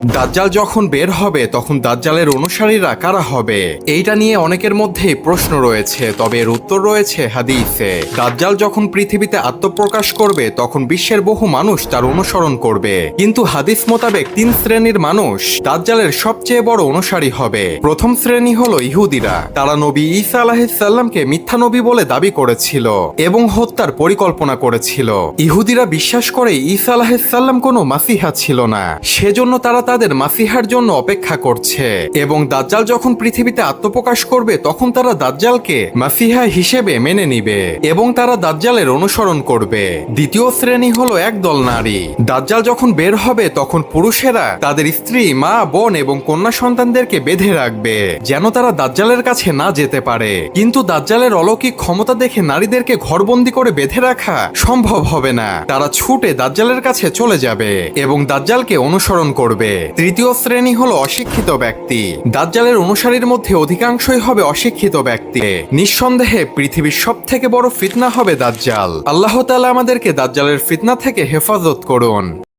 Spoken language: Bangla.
দাজ্জাল যখন বের হবে তখন দাজ্জালের অনুসারীরা কারা হবে, এইটা নিয়ে অনেকের মধ্যেই প্রশ্ন রয়েছে, তবে এর উত্তর রয়েছে হাদিসে। দাজ্জাল যখন পৃথিবীতে আত্মপ্রকাশ করবে তখন বিশ্বের বহু মানুষ তার অনুসরণ করবে, কিন্তু হাদিস মোতাবেক 3 শ্রেণীর মানুষ দাজ্জালের সবচেয়ে বড় অনুসারী হবে। প্রথম শ্রেণী হলো ইহুদিরা। তারা নবী ঈসা আলাইহিস সালামকে মিথ্যা নবী বলে দাবি করেছিল এবং হত্যার পরিকল্পনা করেছিল। ইহুদিরা বিশ্বাস করে ঈসা আলাইহিস সালাম কোনো মাসিহা ছিল না, সেজন্য তারা তাদের মাসিহার জন্য অপেক্ষা করছে এবং দাজ্জাল যখন পৃথিবীতে আত্মপ্রকাশ করবে তখন তারা দাজ্জালকে মাসিহা হিসেবে মেনে নিবে এবং তারা দাজ্জালের অনুসরণ করবে। দ্বিতীয় শ্রেণী হলো একদল নারী। দাজ্জাল যখন বের হবে তখন পুরুষেরা তাদের স্ত্রী, মা, বোন এবং কন্যা সন্তানদেরকে বেঁধে রাখবে যেন তারা দাজ্জালের কাছে না যেতে পারে, কিন্তু দাজ্জালের অলৌকিক ক্ষমতা দেখে নারীদেরকে ঘরবন্দি করে বেঁধে রাখা সম্ভব হবে না। তারা ছুটে দাজ্জালের কাছে চলে যাবে এবং দাজ্জালকে অনুসরণ করবে। তৃতীয় শ্রেণী হলো অশিক্ষিত ব্যক্তি। দাজ্জালের অনুসারীর মধ্যে অধিকাংশই হবে অশিক্ষিত ব্যক্তি। নিঃসন্দেহে পৃথিবীর সবথেকে বড় ফিতনা হবে দাজ্জাল। আল্লাহ তাআলা আমাদেরকে দাজ্জালের ফিতনা থেকে হেফাজত করুন।